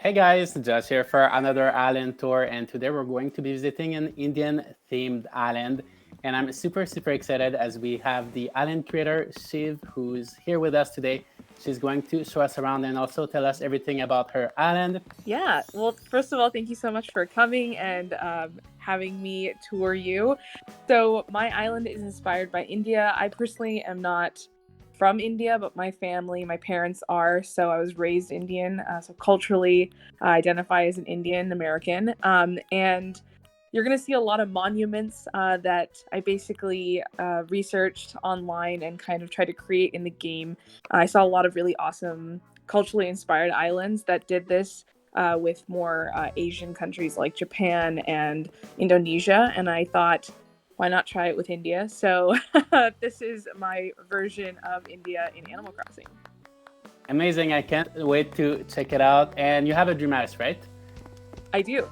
Hey guys, Josh here for another island tour, and today we're going to be visiting an Indian themed island. And I'm super excited as we have the island creator Shiv, who's here with us today. She's going to show us around and also tell us everything about her island. Yeah, well, first of all, thank you so much for coming and having me tour you. So, my island is inspired by India. I personally am not from India, but my family, my parents are. So, I was raised Indian. So, culturally, I identify as an Indian American. And you're going to see a lot of monuments that I basically researched online and kind of tried to create in the game. I saw a lot of really awesome culturally inspired islands that did this with more Asian countries like Japan and Indonesia. And I thought, why not try it with India? So this is my version of India in Animal Crossing. Amazing, I can't wait to check it out. And you have a dream house, right? I do.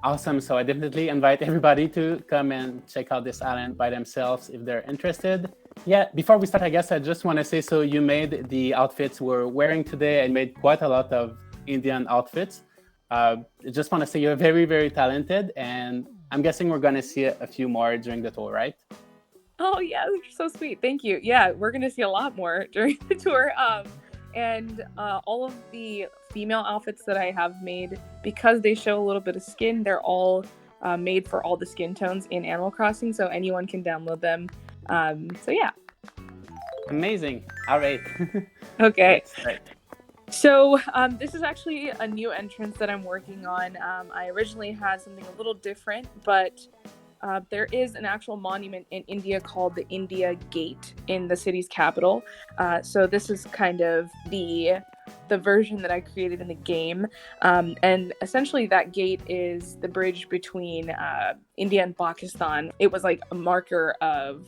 Awesome. So I definitely invite everybody to come and check out this island by themselves if they're interested. Yeah, before we start, I guess I just want to say, so you made the outfits we're wearing today and made quite a lot of Indian outfits. I just want to say you're very talented, and I'm guessing we're going to see a few more during the tour, right? Oh yeah, you're so sweet. Thank you. Yeah, we're gonna see a lot more during the tour. And all of the female outfits that I have made, because they show a little bit of skin, they're all made for all the skin tones in Animal Crossing, so anyone can download them. So yeah. Amazing. All right. Okay. Let's start. So this is actually a new entrance that I'm working on. I originally had something a little different, but there is an actual monument in India called the India Gate in the city's capital. So this is kind of the version that I created in the game. And essentially that gate is the bridge between India and Pakistan. It was like a marker of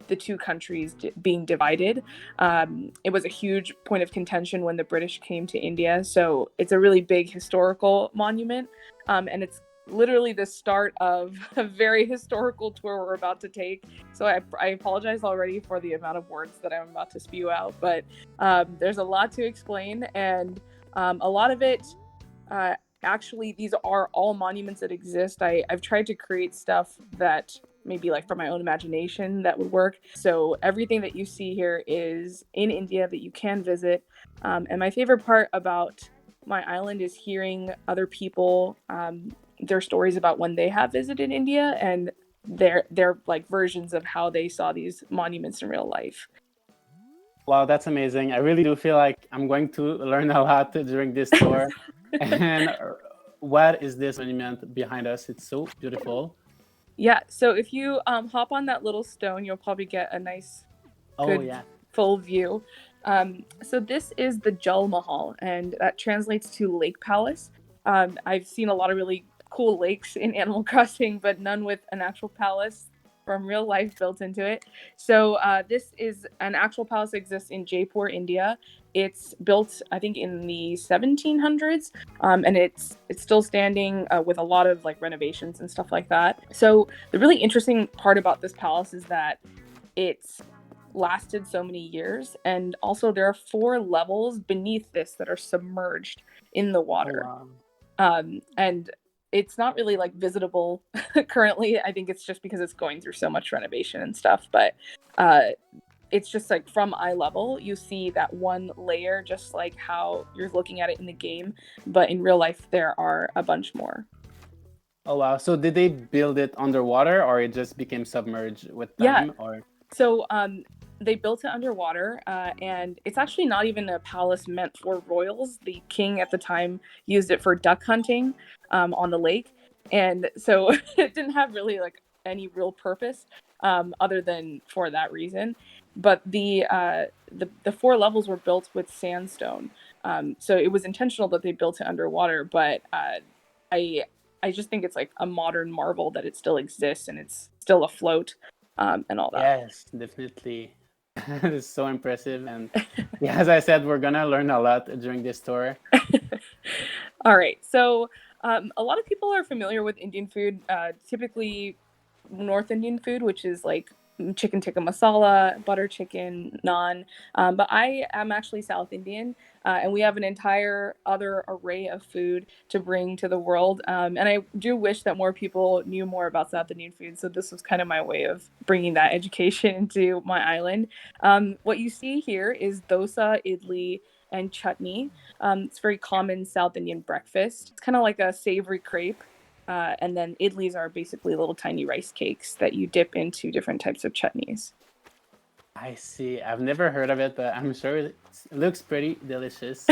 the two countries being divided. It was a huge point of contention when the British came to India. So it's a really big historical monument. And it's literally the start of a very historical tour we're about to take. So I apologize already for the amount of words that I'm about to spew out, but there's a lot to explain, and a lot of it, actually, these are all monuments that exist. I've tried to create stuff that maybe like from my own imagination that would work. So everything that you see here is in India that you can visit. And my favorite part about my island is hearing other people their stories about when they have visited India and their like versions of how they saw these monuments in real life. Wow, that's amazing. I really do feel like I'm going to learn a lot during this tour. And what is this monument behind us? It's so beautiful. Yeah, so if you hop on that little stone, you'll probably get a nice, Oh, good, yeah. full view. So this is the Jal Mahal, and that translates to Lake Palace. I've seen a lot of really cool lakes in Animal Crossing, but none with an actual palace from real life built into it. So this is an actual palace that exists in Jaipur, India. It's built, I think, in the 1700s, and it's still standing with a lot of like renovations and stuff like that. So the really interesting part about this palace is that it's lasted so many years, and also there are 4 levels beneath this that are submerged in the Oh, water. wow. And it's not really like visitable currently. I think it's just because it's going through so much renovation and stuff, but it's just like from eye level you see that one layer, just like how you're looking at it in the game, but in real life there are a bunch more. Oh, wow. So did they build it underwater or it just became submerged with Yeah. time or? So they built it underwater, and it's actually not even a palace meant for royals. The king at the time used it for duck hunting on the lake, and so it didn't have really like any real purpose other than for that reason. But the 4 levels were built with sandstone, so it was intentional that they built it underwater. But I I just think it's like a modern marvel that it still exists and it's still afloat, and all that. Yes, definitely. It's so impressive. And yeah, as I said, we're gonna learn a lot during this tour. All right. So, a lot of people are familiar with Indian food, typically North Indian food, which is like chicken tikka masala, butter chicken, naan. But I am actually South Indian, and we have an entire other array of food to bring to the world. And I do wish that more people knew more about South Indian food. So this was kind of my way of bringing that education into my island. What you see here is dosa, idli, and chutney. It's very common South Indian breakfast. It's kind of like a savory crepe. And then idlis are basically little tiny rice cakes that you dip into different types of chutneys. I see. I've never heard of it, but I'm sure it looks pretty delicious.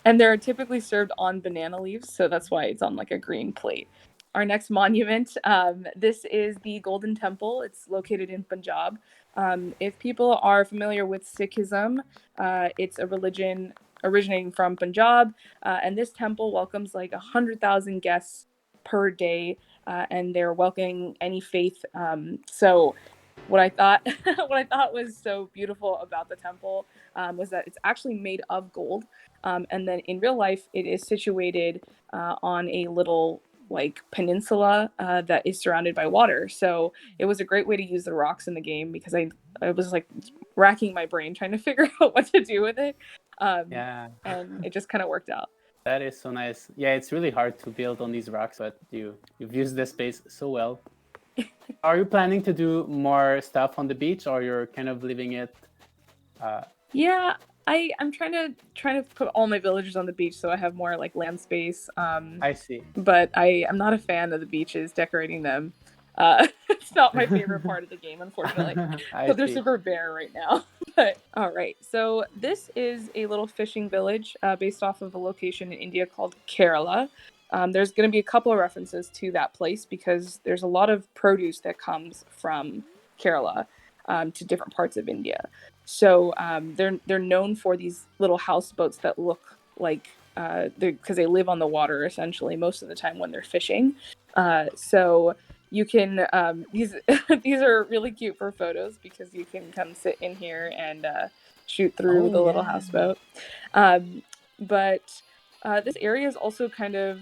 And they're typically served on banana leaves, so that's why it's on like a green plate. Our next monument, this is the Golden Temple. It's located in Punjab. If people are familiar with Sikhism, it's a religion originating from Punjab, and this temple welcomes like 100,000 guests per day, and they're welcoming any faith. So what I thought what I thought was so beautiful about the temple was that it's actually made of gold, and then in real life it is situated on a little like peninsula that is surrounded by water. So it was a great way to use the rocks in the game because I was like racking my brain trying to figure out what to do with it, Yeah, and it just kind of worked out. that is so nice. Yeah, it's really hard to build on these rocks, but you've used the space so well. Are you planning to do more stuff on the beach, or you're kind of leaving it? Yeah, I'm trying to put all my villagers on the beach so I have more like land space. I see. But I'm not a fan of the beaches decorating them. It's not my favorite part of the game, unfortunately. I But they're see. super bare right now. But all right, so this is a little fishing village based off of a location in India called Kerala. There's going to be a couple of references to that place because there's a lot of produce that comes from Kerala to different parts of India. So they're known for these little houseboats that look like because they live on the water essentially most of the time when they're fishing. So you can these these are really cute for photos because you can come sit in here and shoot through Oh the little yeah. houseboat. But this area is also kind of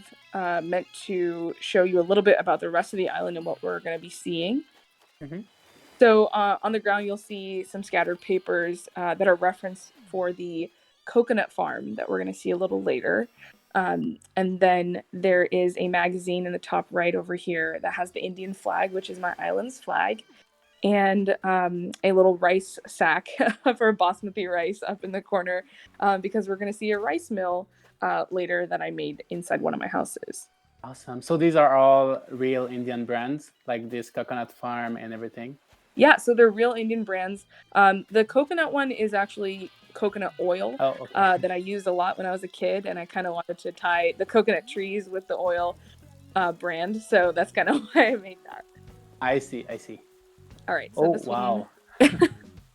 meant to show you a little bit about the rest of the island and what we're going to be seeing. Hmm. So on the ground, you'll see some scattered papers that are referenced for the coconut farm that we're going to see a little later. And then there is a magazine in the top right over here that has the Indian flag, which is my island's flag, and a little rice sack for basmati rice up in the corner because we're going to see a rice mill later that I made inside one of my houses. Awesome. So these are all real Indian brands, like this coconut farm and everything. Yeah, so they're real Indian brands. The coconut one is actually coconut oil Oh, okay. that I used a lot when I was a kid, and I kind of wanted to tie the coconut trees with the oil brand, so that's kind of why I made that. I see. I see. All right, so Oh, this wow. one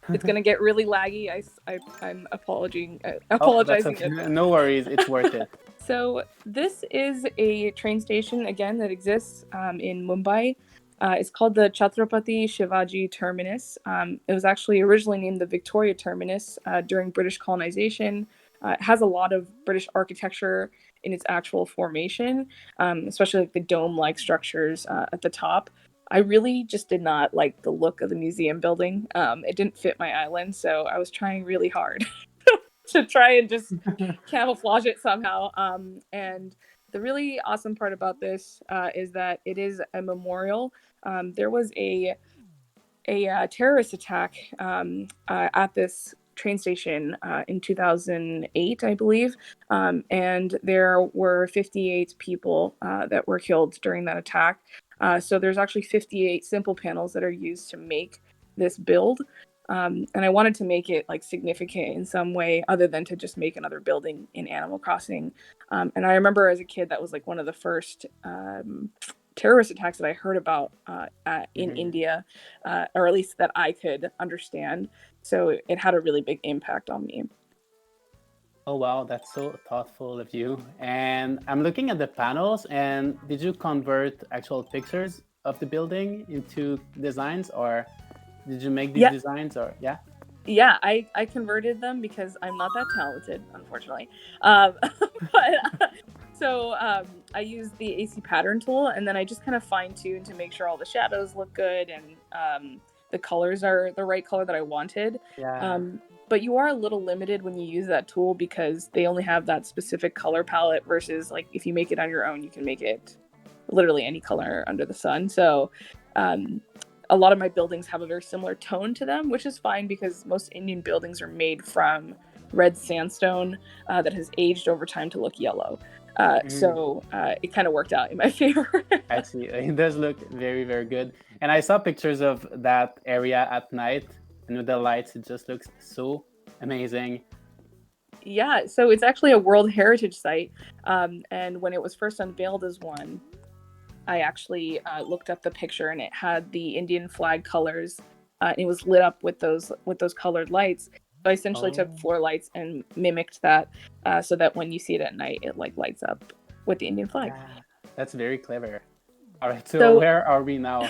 it's gonna get really laggy. I'm apologizing. Oh, that's Apologizing. okay. No worries. It's worth it. So this is a train station again that exists in Mumbai. It's called the Chhatrapati Shivaji Terminus. It was actually originally named the Victoria Terminus during British colonization. It has a lot of British architecture in its actual formation, especially like the dome-like structures at the top. I really just did not like the look of the museum building. It didn't fit my island, so I was trying really hard to try and just camouflage it somehow. And the really awesome part about this is that it is a memorial. There was a terrorist attack at this train station in 2008, I believe, and there were 58 people that were killed during that attack. So there's actually 58 simple panels that are used to make this build. And I wanted to make it like significant in some way other than to just make another building in Animal Crossing. And I remember as a kid, that was like one of the first terrorist attacks that I heard about in India, or at least that I could understand. So it had a really big impact on me. Oh, wow. That's so thoughtful of you. And I'm looking at the panels, and did you convert actual pictures of the building into designs, or did you make these Yeah. designs, or yeah? Yeah, I converted them because I'm not that talented, unfortunately. But So I use the AC pattern tool, and then I just kind of fine tune to make sure all the shadows look good and the colors are the right color that I wanted. Yeah. But you are a little limited when you use that tool because they only have that specific color palette versus like if you make it on your own, you can make it literally any color under the sun. So a lot of my buildings have a very similar tone to them, which is fine because most Indian buildings are made from red sandstone that has aged over time to look yellow. So it kind of worked out in my favor. I see. It does look very, very good. And I saw pictures of that area at night, and with the lights, it just looks so amazing. Yeah, so it's actually a World Heritage Site. And when it was first unveiled as one, I actually looked up the picture, and it had the Indian flag colors. And it was lit up with those colored lights. So I essentially took floor lights and mimicked that, so that when you see it at night, it like lights up with the Indian flag. Yeah, that's very clever. All right, so where are we now?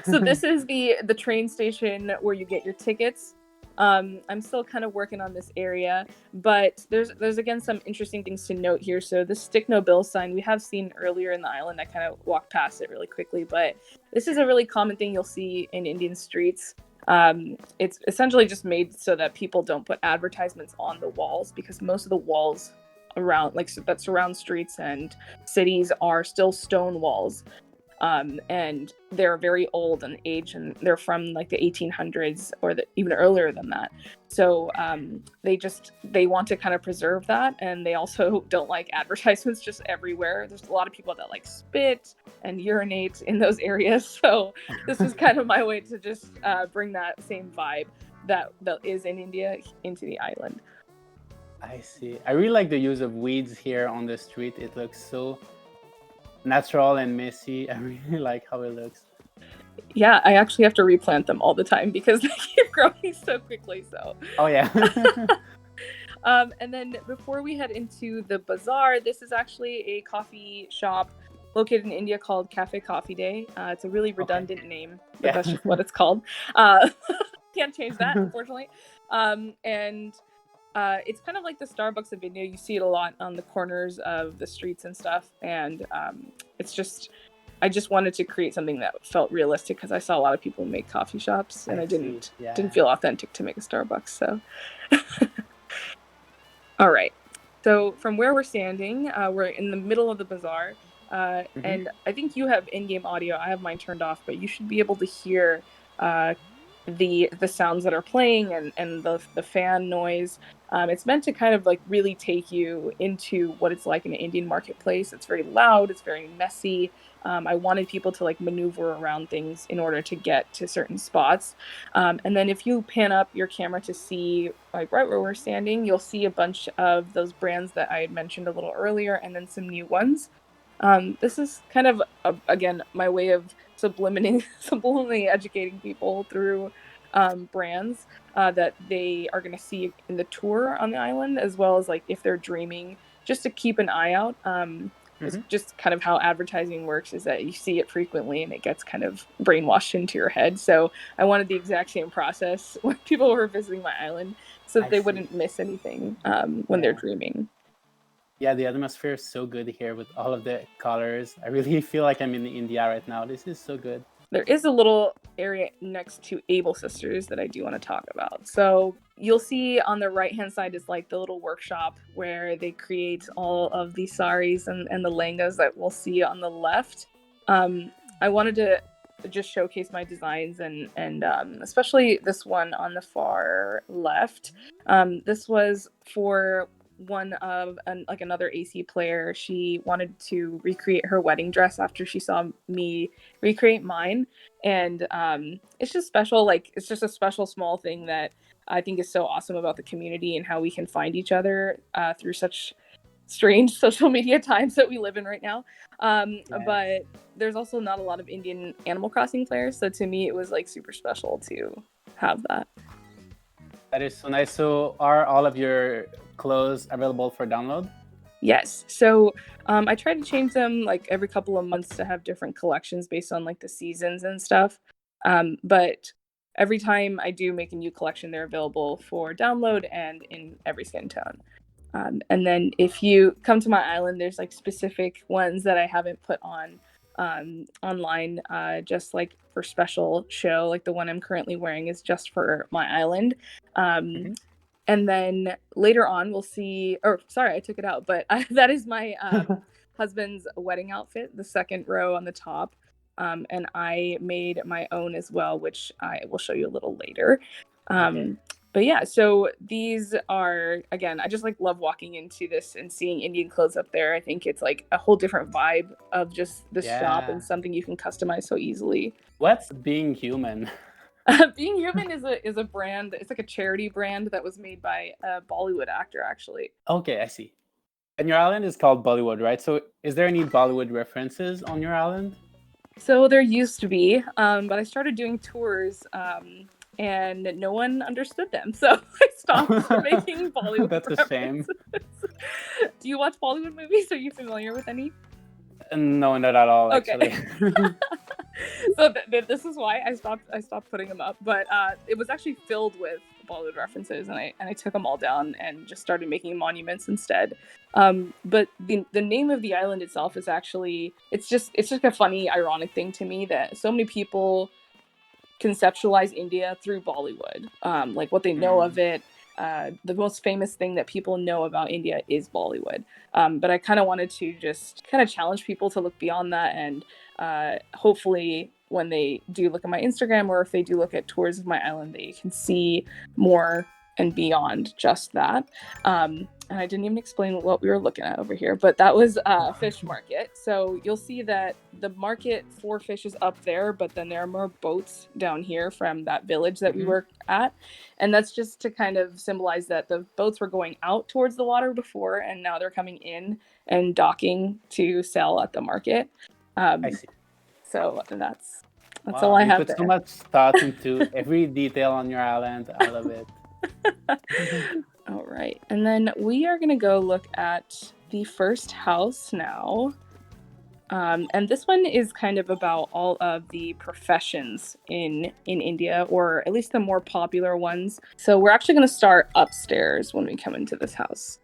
So this is the train station where you get your tickets. I'm still kind of working on this area, but there's again some interesting things to note here. So the stick no bill sign we have seen earlier in the island. I kind of walked past it really quickly, but this is a really common thing you'll see in Indian streets. It's essentially just made so that people don't put advertisements on the walls because most of the walls around that surround streets and cities are still stone walls. And they're very old and aged, and they're from like the 1800s or even earlier than that. So they want to kind of preserve that, and they also don't like advertisements just everywhere. There's a lot of people that like spit and urinate in those areas. So this is kind of my way to just bring that same vibe that is in India into the island. I see. I really like the use of weeds here on the street. It looks so natural and messy. I really like how it looks. Yeah, I actually have to replant them all the time because they keep growing so quickly. So. Oh yeah. And then before we head into the bazaar, this is actually a coffee shop located in India called Cafe Coffee Day. It's a really redundant name, but that's just what it's called. Can't change that, unfortunately. And it's kind of like the Starbucks of India. You see it a lot on the corners of the streets and stuff. And I just wanted to create something that felt realistic because I saw a lot of people make coffee shops, and I didn't feel authentic to make a Starbucks. So, all right. So from where we're standing, we're in the middle of the bazaar, and I think you have in-game audio. I have mine turned off, but you should be able to hear the sounds that are playing and the fan noise. It's meant to kind of like really take you into what it's like in an Indian marketplace. It's very loud. It's very messy. I wanted people to like maneuver around things in order to get to certain spots. And then if you pan up your camera to see like right where we're standing, you'll see a bunch of those brands that I had mentioned a little earlier, and then some new ones. This is kind of, again, my way of subliminally educating people through brands that they are going to see in the tour on the island, as well as like if they're dreaming, just to keep an eye out. It's just kind of how advertising works, is that you see it frequently and it gets kind of brainwashed into your head. So I wanted the exact same process when people were visiting my island, so that they wouldn't miss anything when they're dreaming. Yeah, the atmosphere is so good here with all of the colors. I really feel like I'm in India right now. This is so good. There is a little area next to Able Sisters that I do want to talk about. So you'll see on the right-hand side is like the little workshop where they create all of the saris and the lehengas that we'll see on the left. I wanted to just showcase my designs and especially this one on the far left. This was for one of another AC player. She wanted to recreate her wedding dress after she saw me recreate mine, and it's just special. Like, it's just a special small thing that I think is so awesome about the community and how we can find each other through such strange social media times that we live in right now. But there's also not a lot of Indian Animal Crossing players, so to me it was like super special to have that. That is so nice. So are all of your clothes available for download? Yes. So I try to change them like every couple of months to have different collections based on like the seasons and stuff. But every time I do make a new collection, they're available for download and in every skin tone. And then if you come to my island, there's like specific ones that I haven't put on online, just like for special show. Like the one I'm currently wearing is just for my island. Mhm. And then later on, we'll see. Or sorry, I took it out, but that is my husband's wedding outfit, the second row on the top. And I made my own as well, which I will show you a little later. Okay. But yeah, so these are, again, I just like love walking into this and seeing Indian clothes up there. I think it's like a whole different vibe of just the shop and Yeah. something you can customize so easily. What's being human? Being Human is a brand. It's like a charity brand that was made by a Bollywood actor, actually. Okay, I see. And your island is called Bollywood, right? So is there any Bollywood references on your island? So there used to be, but I started doing tours, and no one understood them, so I stopped making Bollywood That's a shame. references. Do you watch Bollywood movies? Are you familiar with any? No, not at all, Okay. actually. So this is why I stopped putting them up, but it was actually filled with Bollywood references, and I took them all down and just started making monuments instead. But the name of the island itself is actually, it's just a funny, ironic thing to me that so many people conceptualize India through Bollywood, like what they know of it. The most famous thing that people know about India is Bollywood. But I kind of wanted to just kind of challenge people to look beyond that, and hopefully when they do look at my Instagram, or if they do look at tours of my island, they can see more and beyond just that. And I didn't even explain what we were looking at over here, but that was fish market. So you'll see that the market for fish is up there, but then there are more boats down here from that village that we were at. And that's just to kind of symbolize that the boats were going out towards the water before, and now they're coming in and docking to sell at the market. I see. So that's all Wow, I you have put so there. much thought into every detail on your island. I love it. All right. And then we are going to go look at the first house now. And this one is kind of about all of the professions in India, or at least the more popular ones. So we're actually going to start upstairs when we come into this house.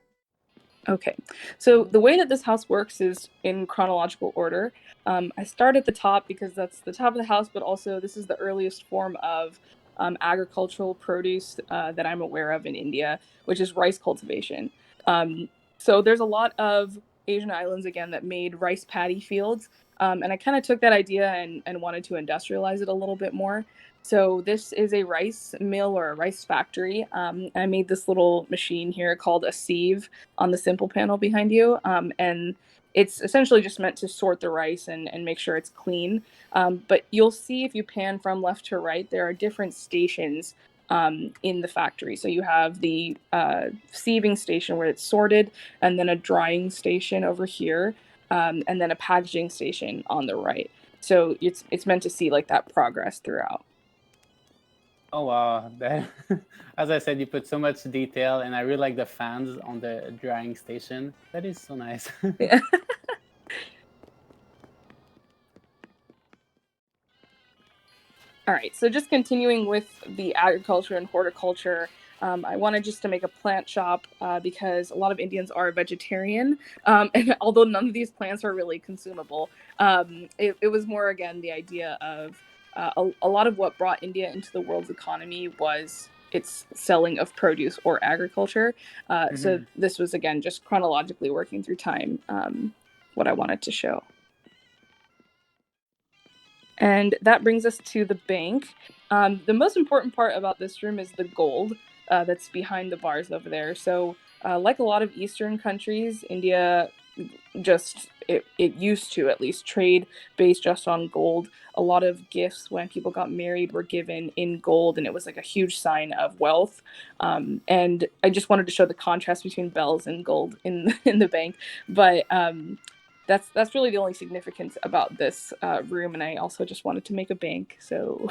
Okay, so the way that this house works is in chronological order. I start at the top because that's the top of the house, but also this is the earliest form of agricultural produce that I'm aware of in India, which is rice cultivation. So there's a lot of Asian islands, again, that made rice paddy fields. And I kind of took that idea and wanted to industrialize it a little bit more. So this is a rice mill or a rice factory. I made this little machine here called a sieve on the simple panel behind you. And it's essentially just meant to sort the rice and make sure it's clean. But you'll see if you pan from left to right, there are different stations in the factory. So you have the sieving station where it's sorted, and then a drying station over here, and then a packaging station on the right. So it's meant to see like that progress throughout. Oh wow, that, as I said, you put so much detail, and I really like the fans on the drying station. That is so nice. Yeah. All right, so just continuing with the agriculture and horticulture, I wanted just to make a plant shop because a lot of Indians are vegetarian, and although none of these plants are really consumable, it was more, again, the idea of a lot of what brought India into the world's economy was its selling of produce or agriculture. So Mhm. this was, again, just chronologically working through time, what I wanted to show. And that brings us to the bank. The most important part about this room is the gold that's behind the bars over there. So, like a lot of Eastern countries, India just, it used to at least trade based just on gold. A lot of gifts when people got married were given in gold, and it was like a huge sign of wealth. And I just wanted to show the contrast between bells and gold in in the bank. But that's really the only significance about this room, and I also just wanted to make a bank, so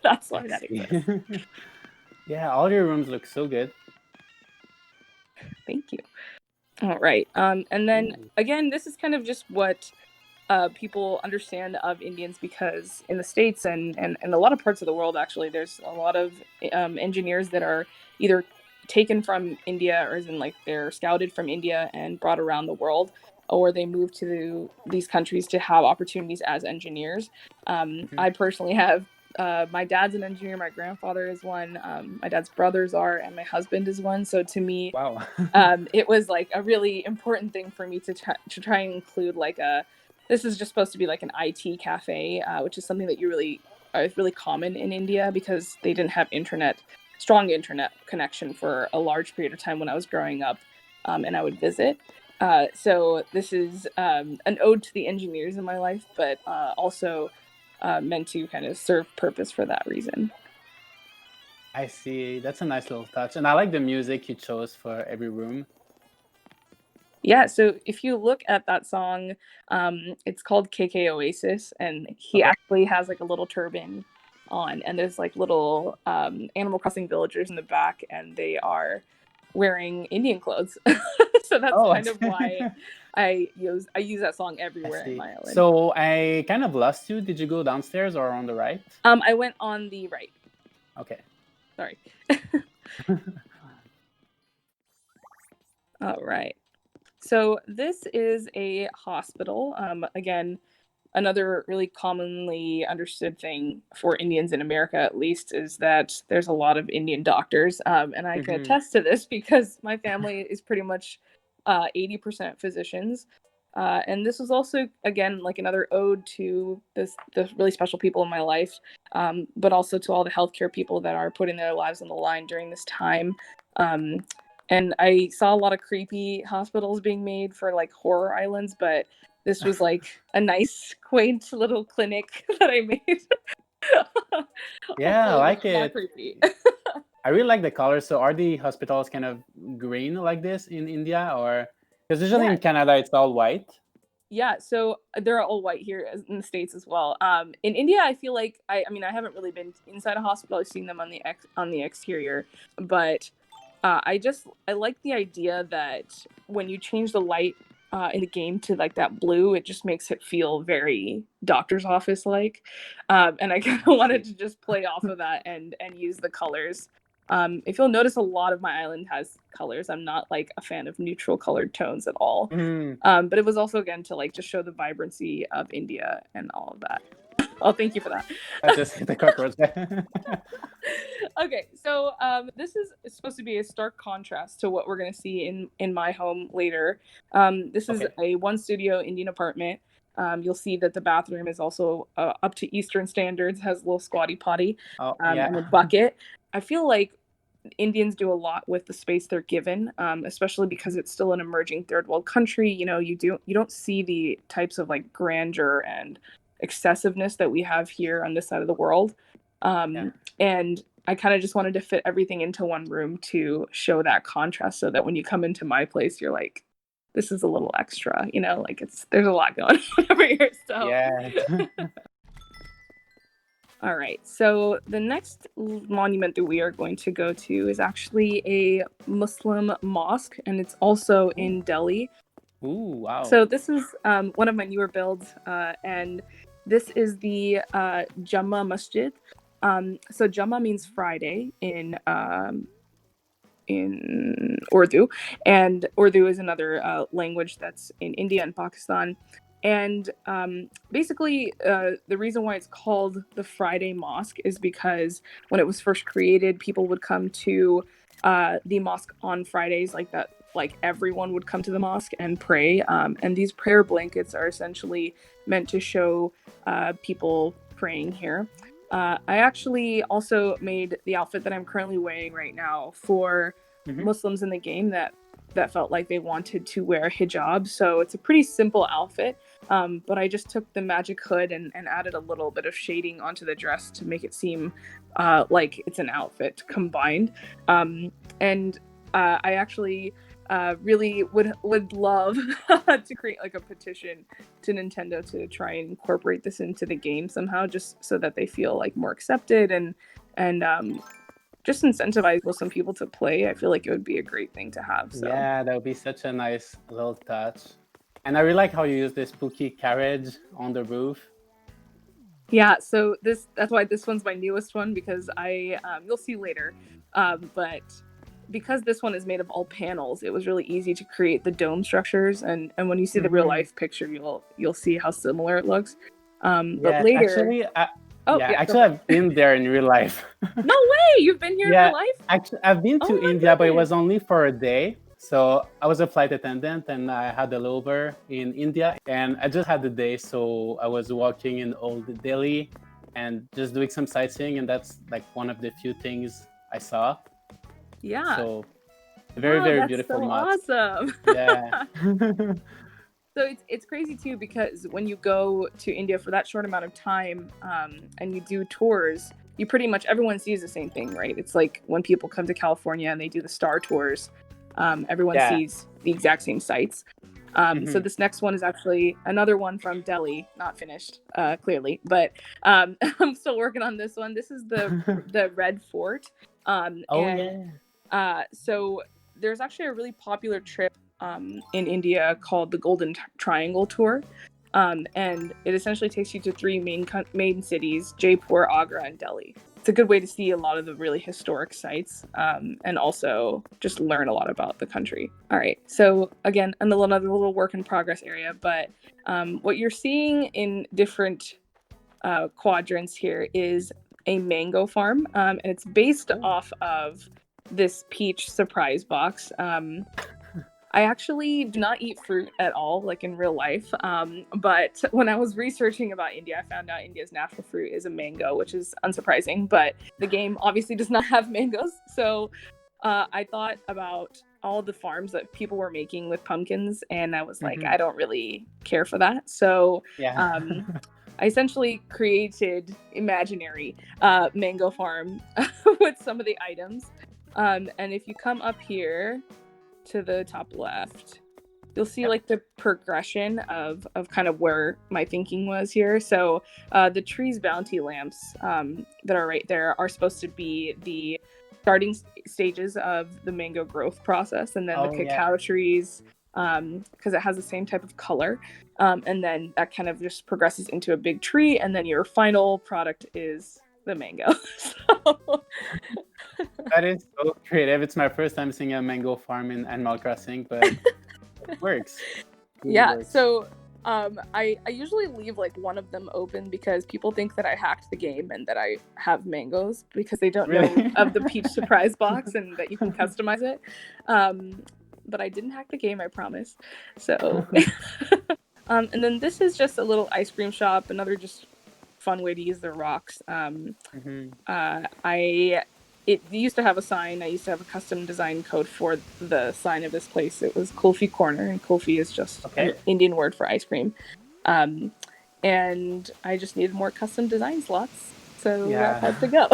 that's I why that see. exists. Yeah, all your rooms look so good. Thank you. All right, and then Ooh. again, this is kind of just what people understand of Indians, because in the States and a lot of parts of the world, actually, there's a lot of engineers that are either taken from India, or as in like they're scouted from India and brought around the world, or they move to these countries to have opportunities as engineers. I personally have my dad's an engineer, my grandfather is one, my dad's brothers are, and my husband is one. So to me, Wow. it was like a really important thing for me to try and include like this is just supposed to be like an IT cafe, which is something that is really common in India because they didn't have strong internet connection for a large period of time when I was growing up, and I would visit. So this is an ode to the engineers in my life, but also meant to kind of serve purpose for that reason. I see. That's a nice little touch. And I like the music you chose for every room. Yeah, so if you look at that song, it's called KK Oasis, and he Okay. actually has like a little turban on, and there's like little Animal Crossing villagers in the back, and they are wearing Indian clothes. So that's Oh, I kind see. of why I use that song I everywhere in see. my island. So I kind of lost you. Did you go downstairs or on the right? I went on the right. Okay. Sorry. All right. So this is a hospital. Again, another really commonly understood thing for Indians in America, at least, is that there's a lot of Indian doctors. And I can attest to this because my family is pretty much 80% physicians. And this was also, again, like another ode to the really special people in my life, but also to all the healthcare people that are putting their lives on the line during this time. Um, and I saw a lot of creepy hospitals being made for like horror islands, but this was like a nice, quaint little clinic that I made. Yeah, I Hopefully like not it. creepy. I really like the colors. So are the hospitals kind of green like this in India, or because usually Yeah, in Canada it's all white? yeah. So they're all white here in the States as well. In India, I feel like I mean, I haven't really been inside a hospital. I've seen them on the exterior, but I like the idea that when you change the light in the game to like that blue, it just makes it feel very doctor's office like, and I kind of wanted to just play off of that and use the colors. If you'll notice, a lot of my island has colors. I'm not like a fan of neutral colored tones at all. Mm, But it was also again to like just show the vibrancy of India and all of that. Oh, thank you for that. I just hit the cockroach. Okay, so this is supposed to be a stark contrast to what we're going to see in my home later. This is Okay. a one studio Indian apartment. You'll see that the bathroom is also up to Eastern standards, has a little squatty potty, Oh, and a yeah. bucket. I feel like Indians do a lot with the space they're given, especially because it's still an emerging third world country. You know, you don't see the types of like grandeur and excessiveness that we have here on this side of the world. Yeah. And I kind of just wanted to fit everything into one room to show that contrast, so that when you come into my place, you're like, this is a little extra, you know, like there's a lot going on over here. So Yeah. all right. So the next monument that we are going to go to is actually a Muslim mosque, and it's also in Delhi. Ooh, wow. So this is one of my newer builds, and this is the Jama Masjid. So Jama means Friday in Urdu, and Urdu is another language that's in India and Pakistan. And basically, the reason why it's called the Friday Mosque is because when it was first created, people would come to the mosque on Fridays, like that. Like everyone would come to the mosque and pray. And these prayer blankets are essentially meant to show people praying here. I actually also made the outfit that I'm currently wearing right now for Muslims in the game that felt like they wanted to wear hijab. So it's a pretty simple outfit, but I just took the magic hood and added a little bit of shading onto the dress to make it seem like it's an outfit combined. And I actually really would love to create like a petition to Nintendo to try and incorporate this into the game somehow, just so that they feel like more accepted and just incentivize some people to play. I feel like it would be a great thing to have. So Yeah, that would be such a nice little touch. And I really like how you use this spooky carriage on the roof. yeah, so that's why this one's my newest one, because you'll see later, but because this one is made of all panels, it was really easy to create the dome structures. And when you see the real Mhm. life picture, you'll see how similar it looks. But Yeah, later, actually, oh yeah, yeah, go actually, for it. I've been there in real life. No way, you've been here in real Yeah, life? actually, I've been Oh to my India, but it was goodness. only for a day. So I was a flight attendant, and I had a layover in India, and I just had the day. So I was walking in old Delhi and just doing some sightseeing, and that's like one of the few things I saw. Yeah. So very, Wow, very that's beautiful so mosque. awesome. Yeah. So it's crazy too, because when you go to India for that short amount of time, and you do tours, you pretty much everyone sees the same thing, right? It's like when people come to California and they do the star tours, everyone Yeah. sees the exact same sites. So Mhm. this next one is actually another one from Delhi, not finished, clearly, but I'm still working on this one. This is the Red Fort, Oh and yeah. so there's actually a really popular trip in India called the Golden Triangle Tour. And it essentially takes you to three main cities: Jaipur, Agra, and Delhi. It's a good way to see a lot of the really historic sites, and also just learn a lot about the country. All right, so again, another little work in progress area, but what you're seeing in different quadrants here is a mango farm, and it's based Oh. off of this peach surprise box. I actually do not eat fruit at all, like in real life. But when I was researching about India, I found out India's national fruit is a mango, which is unsurprising. But the game obviously does not have mangoes. So I thought about all the farms that people were making with pumpkins, and I was like, Mhm. I don't really care for that. So Yeah. I essentially created imaginary mango farm with some of the items. And if you come up here to the top left, you'll see Yep. like the progression of kind of where my thinking was here. So the tree's bounty lamps, that are right there, are supposed to be the starting stages of the mango growth process, and then the Oh yeah. cacao trees, because it has the same type of color, and then that kind of just progresses into a big tree, and then your final product is the mango. So That is so creative. It's my first time seeing a mango farm in Animal Crossing, but it works. Really yeah, works. so I usually leave like one of them open because people think that I hacked the game and that I have mangoes, because they don't know Really? of the peach surprise box and that you can customize it. But I didn't hack the game, I promise. So and then this is just a little ice cream shop, another just fun way to use the rocks. Mhm. I It used to have a sign. I used to have a custom design code for the sign of this place. It was Kolfi Corner, and Kolfi is just an Okay. Indian word for ice cream. Um, and I just needed more custom design slots, so that Yeah. had to go.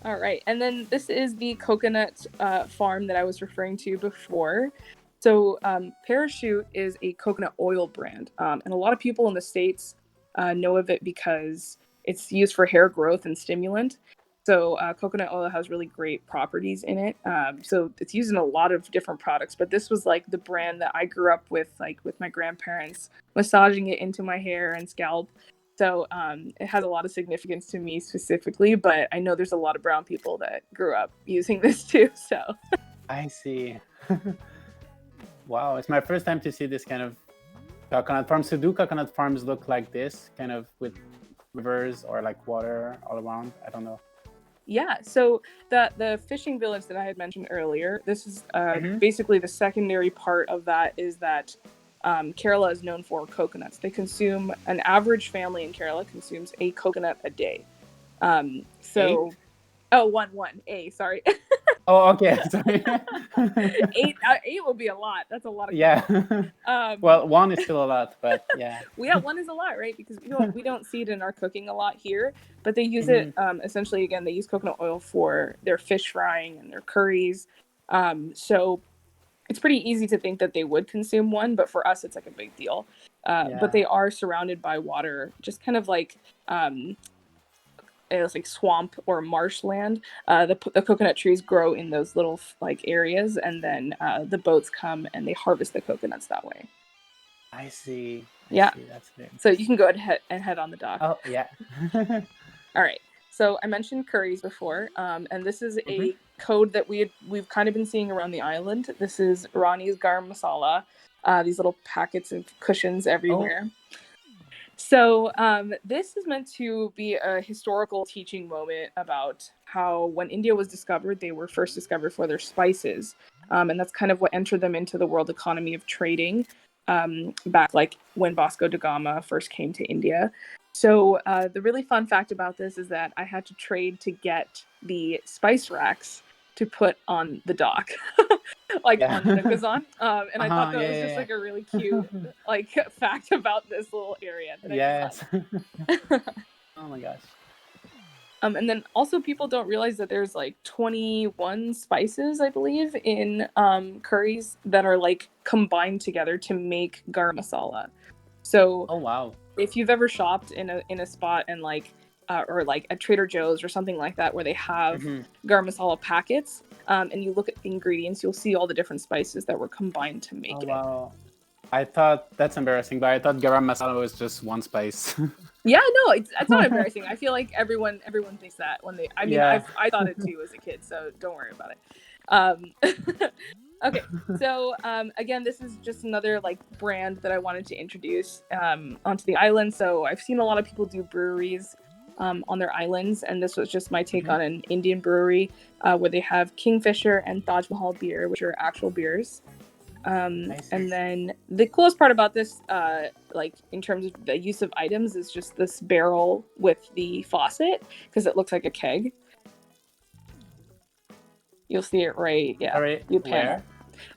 All right, and then this is the coconut farm that I was referring to before. So Parachute is a coconut oil brand, and a lot of people in the States know of it because it's used for hair growth and stimulant. So coconut oil has really great properties in it. So it's used in a lot of different products, but this was like the brand that I grew up with, like with my grandparents, massaging it into my hair and scalp. So it has a lot of significance to me specifically, but I know there's a lot of brown people that grew up using this too. So I see. Wow, it's my first time to see this kind of coconut farms. So do coconut farms look like this, kind of with rivers or like water all around? I don't know. yeah, so the fishing village that I had mentioned earlier, this is Mhm. basically the secondary part of that is that Kerala is known for coconuts. An average family in Kerala consumes a coconut a day. Eight? So, oh, one, A, sorry. Oh, okay. Sorry. Eight would be a lot. That's a lot of Yeah. coconuts. Um, Well, one is still a lot, but yeah. well, yeah, one is a lot, right? Because we don't see it in our cooking a lot here, but they use it Mhm. essentially. Again, they use coconut oil for their fish frying and their curries. So it's pretty easy to think that they would consume one, but for us, it's like a big deal. But Yeah. they are surrounded by water, just kind of like it was like swamp or marshland. The coconut trees grow in those little like areas, and then the boats come and they harvest the coconuts that way. I see. I Yeah, see. That's very so you can interesting. go ahead and head on the dock. Oh, yeah. All right. So I mentioned curries before, and this is Mhm. code that we've kind of been seeing around the island. This is Rani's garam masala. These little packets of cushions everywhere. So this is meant to be a historical teaching moment about how when India was discovered, they were first discovered for their spices. And that's kind of what entered them into the world economy of trading back like when Vasco da Gama first came to India. So the really fun fact about this is that I had to trade to get the spice racks to put on the dock, like on the Gazan. And I thought that was just like a really cute like fact about this little area that I just thought. Oh my gosh. And then also people don't realize that there's like 21 spices, I believe, in curries that are like combined together to make garam masala. So wow. If you've ever shopped in a spot and like or like at Trader Joe's or something like that where they have garam masala packets, and you look at the ingredients, you'll see all the different spices that were combined to make it. Wow. I thought, that's embarrassing, but I thought garam masala was just one spice. Yeah, no, it's not embarrassing. I feel like everyone thinks that when they. I mean, I thought it too as a kid, so don't worry about it. Okay, so again, this is just another like brand that I wanted to introduce onto the island. So I've seen a lot of people do breweries on their islands, and this was just my take on an Indian brewery where they have Kingfisher and Taj Mahal beer, which are actual beers. And then the coolest part about this, like in terms of the use of items, is just this barrel with the faucet because it looks like a keg. You'll see it right. Yeah. All right. You pan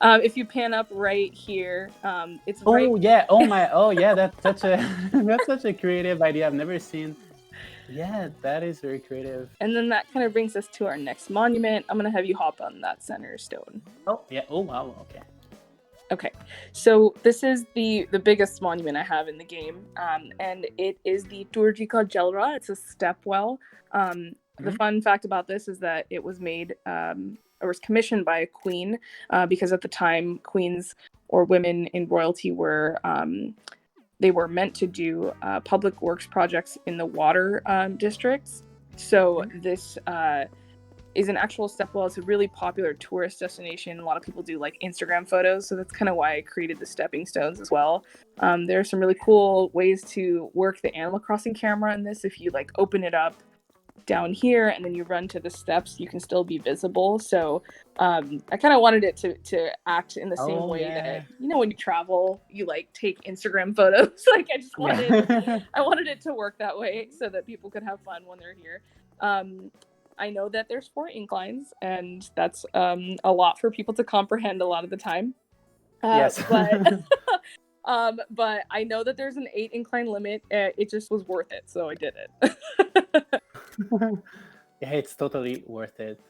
up. If you pan up right here, it's right. Oh yeah. Oh my. Oh yeah. That's such a creative idea. I've never seen. Yeah, that is very creative. And then that kind of brings us to our next monument. I'm gonna have you hop on that center stone. Oh yeah. Oh wow. Okay. Okay, so this is the biggest monument I have in the game, and it is the Toorji Ka Jhalra. It's a step well. The fun fact about this is that it was made or was commissioned by a queen because at the time queens or women in royalty were they were meant to do public works projects in the water districts. So this is an actual step well. It's a really popular tourist destination. A lot of people do like Instagram photos, so that's kind of why I created the stepping stones as well. There are some really cool ways to work the Animal Crossing camera in this. If you like open it up down here and then you run to the steps, you can still be visible. So I kind of wanted it to act in the same way that, you know, when you travel, you like take Instagram photos. Like I just wanted, I wanted it to work that way so that people could have fun when they're here. I know that there's 4 inclines, and that's a lot for people to comprehend a lot of the time. Yes. But I know that there's an 8 incline limit. It just was worth it, so I did it. Yeah, it's totally worth it.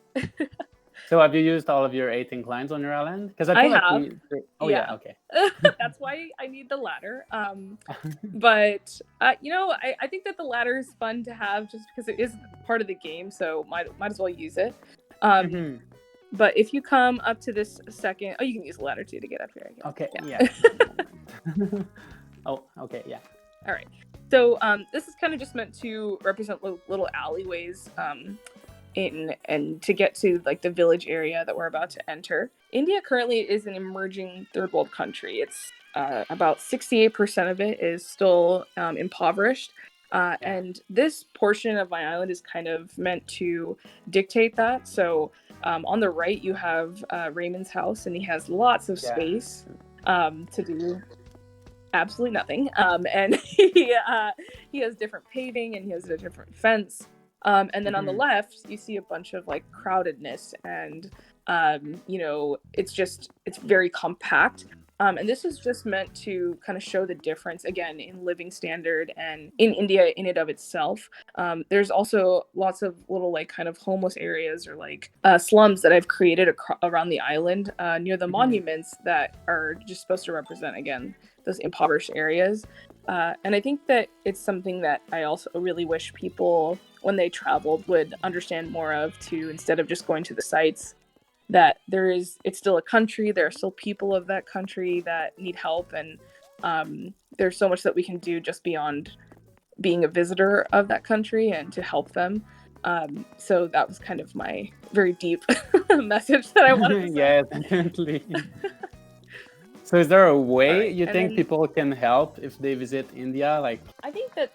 So have you used all of your 8 inclines on your island? Because I feel have. Okay. That's why I need the ladder. But you know, I think that the ladder is fun to have just because it is part of the game, so might as well use it. But if you come up to this second, you can use the ladder too to get up here. Okay. Yeah. Oh. Okay. Yeah. All right. So this is kind of just meant to represent little alleyways and to get to like the village area that we're about to enter. India currently is an emerging third world country. It's about 68% of it is still impoverished. And this portion of my island is kind of meant to dictate that. So on the right, you have Raymond's house, and he has lots of space to do absolutely nothing. And he has different paving, and he has a different fence. And then on the left, you see a bunch of like crowdedness, and you know, it's very compact. And this is just meant to kind of show the difference again in living standard and in India in and of itself. There's also lots of little like kind of homeless areas or like slums that I've created around the island near the monuments that are just supposed to represent again those impoverished areas. And I think that it's something that I also really wish people, when they traveled, would understand more of too, instead of just going to the sites, that it's still a country, there are still people of that country that need help, and there's so much that we can do just beyond being a visitor of that country and to help them. So that was kind of my very deep message that I wanted to say. Yeah, definitely. So is there a way Right. you And think then people can help if they visit India? Like, I think that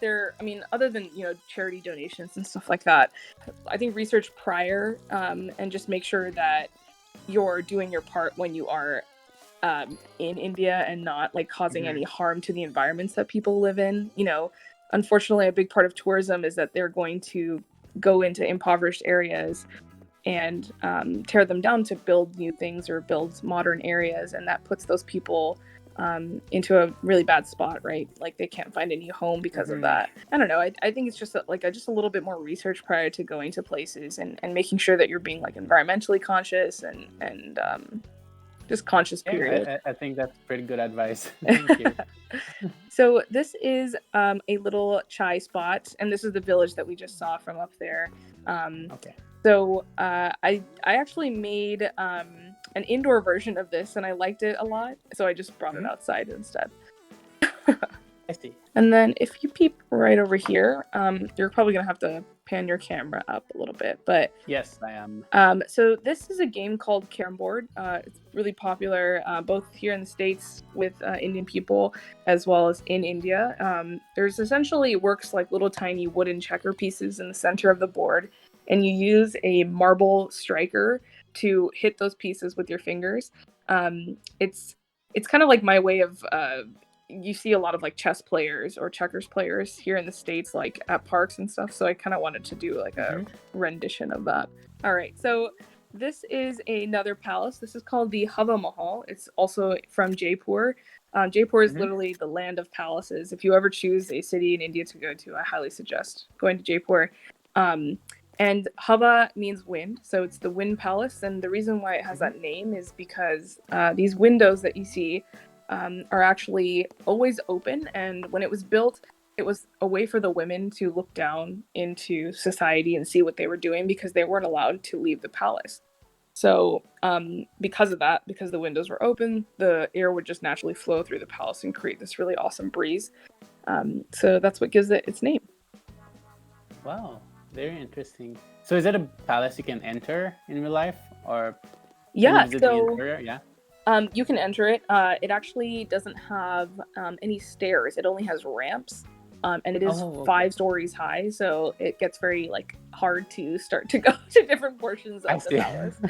other than, charity donations and stuff like that, I think research prior, and just make sure that you're doing your part when you are in India and not like causing any harm to the environments that people live in. Unfortunately, a big part of tourism is that they're going to go into impoverished areas and tear them down to build new things or build modern areas, and that puts those people into a really bad spot, right? Like they can't find a new home because of that. I don't know. I think it's just just a little bit more research prior to going to places, and making sure that you're being like environmentally conscious and just conscious, period. I think that's pretty good advice. Thank you. So this is a little chai spot, and this is the village that we just saw from up there. Okay. So I actually made an indoor version of this, and I liked it a lot, so I just brought it outside instead. I see. And then if you peep right over here, you're probably gonna have to pan your camera up a little bit, but Yes, I am. so this is a game called Carom Board. It's really popular both here in the States with Indian people as well as in India. There's essentially works like little tiny wooden checker pieces in the center of the board, and you use a marble striker to hit those pieces with your fingers. It's kind of like my way of you see a lot of like chess players or checkers players here in the States, like at parks and stuff. So I kind of wanted to do like a rendition of that. All right. So this is another palace. This is called the Hawa Mahal. It's also from Jaipur. Jaipur is literally the land of palaces. If you ever choose a city in India to go to, I highly suggest going to Jaipur. And Hawa means wind, so it's the wind palace. And the reason why it has that name is because these windows that you see are actually always open. And when it was built, it was a way for the women to look down into society and see what they were doing, because they weren't allowed to leave the palace. So because of that, because the windows were open, the air would just naturally flow through the palace and create this really awesome breeze. So that's what gives it its name. Wow, very interesting. So is it a palace you can enter in real life, or Yeah, can you visit the interior? Yeah. You can enter it. It actually doesn't have any stairs. It only has ramps, and it is 5 stories high. So it gets very hard to start to go to different portions of the palace.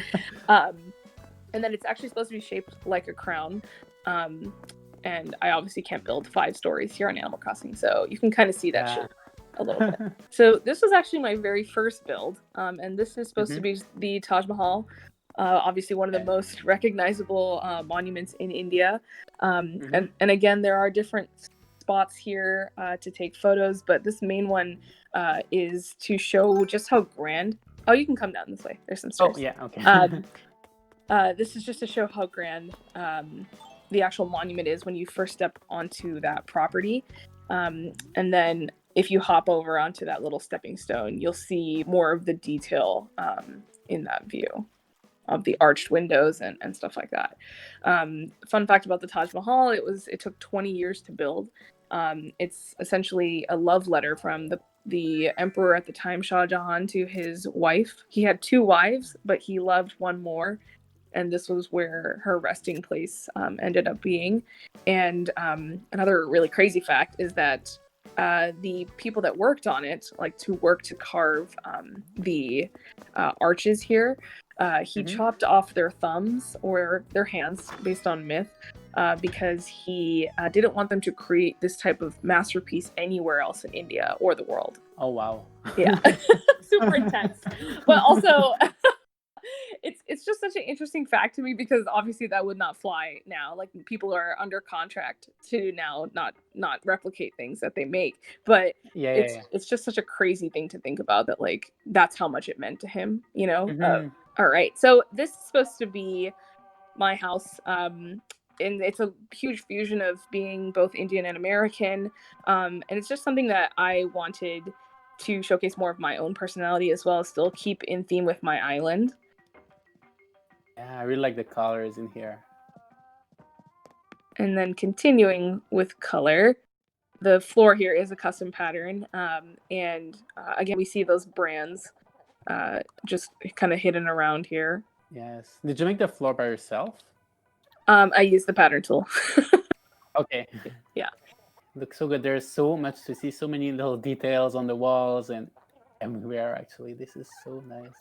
And then it's actually supposed to be shaped like a crown. And I obviously can't build 5 stories here on Animal Crossing, so you can kind of see that shape a little bit. So this was actually my very first build, and this is supposed to be the Taj Mahal. Obviously one of the most recognizable monuments in India. And again, there are different spots here to take photos, but this main one is to show just how grand. Oh, you can come down this way. There's some stairs. Oh, yeah, okay. This is just to show how grand the actual monument is when you first step onto that property. And then if you hop over onto that little stepping stone, you'll see more of the detail in that view of the arched windows and stuff like that. Fun fact about the Taj Mahal, it took 20 years to build. It's essentially a love letter from the emperor at the time, Shah Jahan, to his wife. He had 2 wives, but he loved one more, and this was where her resting place ended up being. And another really crazy fact is that the people that worked on it, to carve the arches here, he chopped off their thumbs or their hands, based on myth, because he didn't want them to create this type of masterpiece anywhere else in India or the world. Oh, wow. Yeah. Super intense. But also it's just such an interesting fact to me, because obviously that would not fly now. Like, people are under contract to now not replicate things that they make. But it's just such a crazy thing to think about, that that's how much it meant to him, all right, so this is supposed to be my house, and it's a huge fusion of being both Indian and American, and it's just something that I wanted to showcase more of my own personality, as well as still keep in theme with my island. Yeah, I really like the colors in here. And then continuing with color, the floor here is a custom pattern, and again, we see those brands just kind of hidden around here. Yes. Did you make the floor by yourself? I used the pattern tool. Okay. Yeah. Looks so good. There's so much to see, so many little details on the walls and everywhere, actually. This is so nice.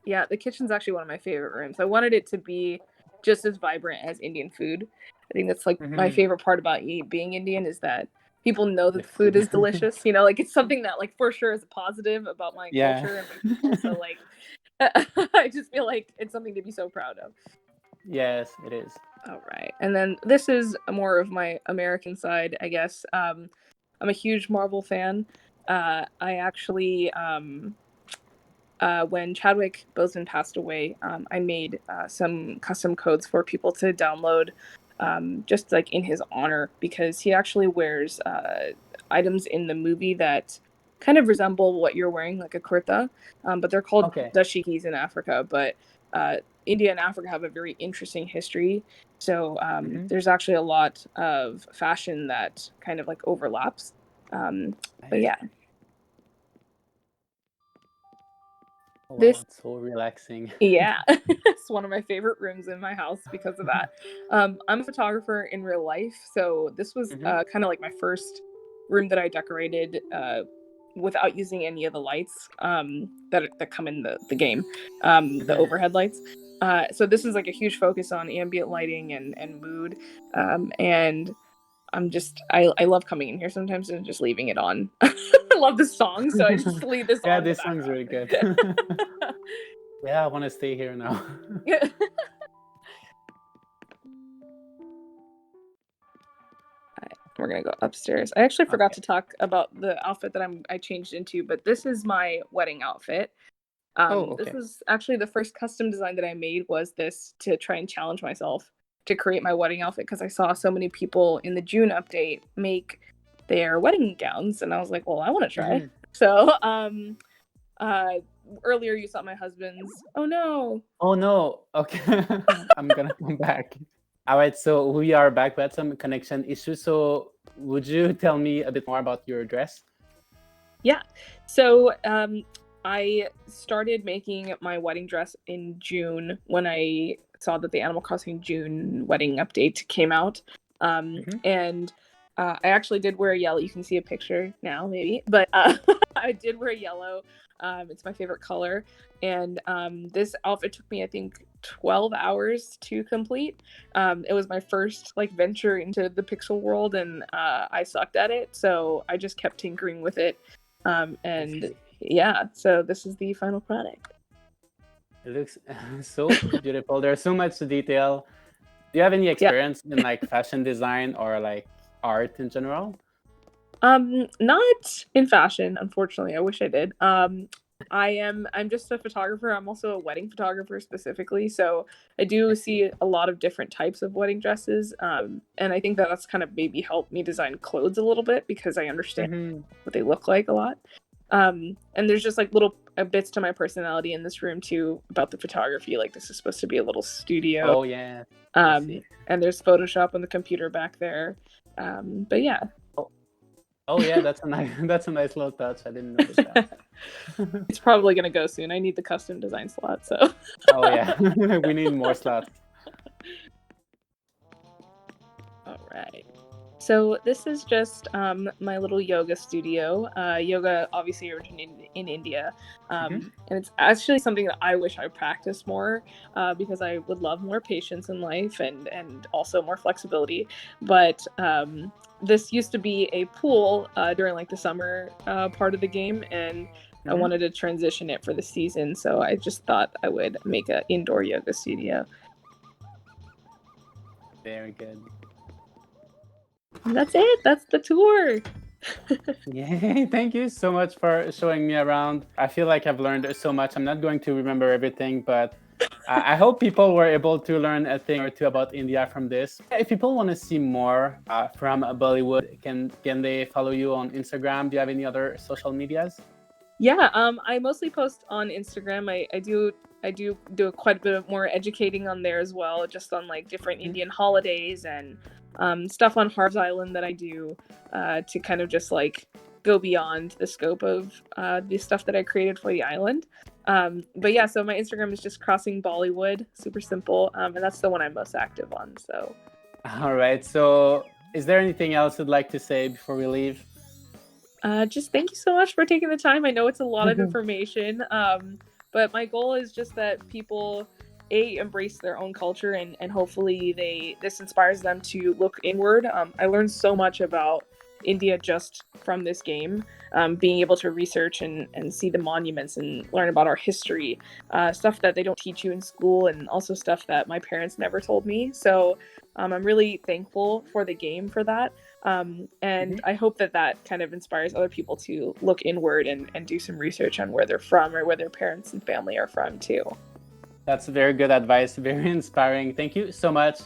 Yeah, the kitchen's actually one of my favorite rooms. I wanted it to be just as vibrant as Indian food. I think that's like my favorite part about being Indian is that people know that the food is delicious. You know, like it's something that like for sure is a positive about my culture and my people. So like, I just feel like it's something to be so proud of. Yes, it is. All right, and then this is more of my American side, I guess. I'm a huge Marvel fan. I actually when Chadwick Boseman passed away, I made some custom codes for people to download just like in his honor, because he actually wears items in the movie that kind of resemble what you're wearing, like a kurta, but they're called dashikis in Africa. But India and Africa have a very interesting history. So there's actually a lot of fashion that kind of like overlaps. But yeah. Oh, wow, it's so relaxing. Yeah, it's one of my favorite rooms in my house because of that. I'm a photographer in real life, so this was kind of like my first room that I decorated without using any of the lights that come in the game, the overhead lights. So this is like a huge focus on ambient lighting and mood, and I love coming in here sometimes and just leaving it on. I love the song, so I just leave this on. Yeah, this song's really good. Yeah, I want to stay here now. We're gonna go upstairs. I actually forgot to talk about the outfit that I changed into, but this is my wedding outfit. This is actually the first custom design that I made, was this to try and challenge myself to create my wedding outfit, because I saw so many people in the June update make their wedding gowns, and I was like, well, I want to try. So earlier you saw my husband's. Oh no. Okay. I'm gonna come back. All right, so we are back. We had some connection issues, so would you tell me a bit more about your dress? Yeah, so I started making my wedding dress in June when I saw that the Animal Crossing June wedding update came out. And I actually did wear yellow. You can see a picture now, maybe, but I did wear yellow. It's my favorite color. And this outfit took me, I think, 12 hours to complete. It was my first like venture into the pixel world, and I sucked at it. So I just kept tinkering with it. And yeah, so this is the final product. It looks so beautiful. There's so much detail. Do you have any experience in like fashion design or like art in general? Not in fashion, unfortunately. I wish I did. I'm just a photographer. I'm also a wedding photographer specifically, so I do see a lot of different types of wedding dresses. And I think that that's kind of maybe helped me design clothes a little bit, because I understand what they look like a lot. And there's just like little bits to my personality in this room too about the photography. Like this is supposed to be a little studio. Oh yeah. And there's Photoshop on the computer back there. But yeah. Oh yeah, that's a nice little touch. I didn't notice that. It's probably gonna go soon. I need the custom design slot, so. Oh yeah, we need more slots. All right. So this is just my little yoga studio. Yoga obviously originated in India, and it's actually something that I wish I practiced more, because I would love more patience in life and also more flexibility. But this used to be a pool during like the summer part of the game, and I wanted to transition it for the season, so I just thought I would make an indoor yoga studio. Very good. And that's it. That's the tour. Yay, thank you so much for showing me around. I feel like I've learned so much. I'm not going to remember everything, but I hope people were able to learn a thing or two about India from this. If people want to see more from Bollywood, can they follow you on Instagram? Do you have any other social medias? Yeah, I mostly post on Instagram. I do quite a bit of more educating on there as well, just on like different Indian holidays and stuff on Harv's Island that I do to kind of just like go beyond the scope of the stuff that I created for the island. But yeah, so my Instagram is just Crossing Bollywood, super simple, and that's the one I'm most active on. So. All right. So, is there anything else you'd like to say before we leave? Just thank you so much for taking the time. I know it's a lot of information, but my goal is just that people embrace their own culture, and hopefully this inspires them to look inward. I learned so much about India just from this game, being able to research and see the monuments and learn about our history, stuff that they don't teach you in school, and also stuff that my parents never told me. So I'm really thankful for the game for that. And I hope that kind of inspires other people to look inward and do some research on where they're from or where their parents and family are from too. That's very good advice, very inspiring. Thank you so much.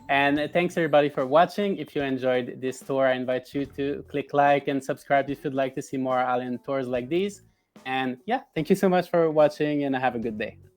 And thanks everybody for watching. If you enjoyed this tour, I invite you to click like and subscribe if you'd like to see more island tours like these. And yeah, thank you so much for watching and have a good day.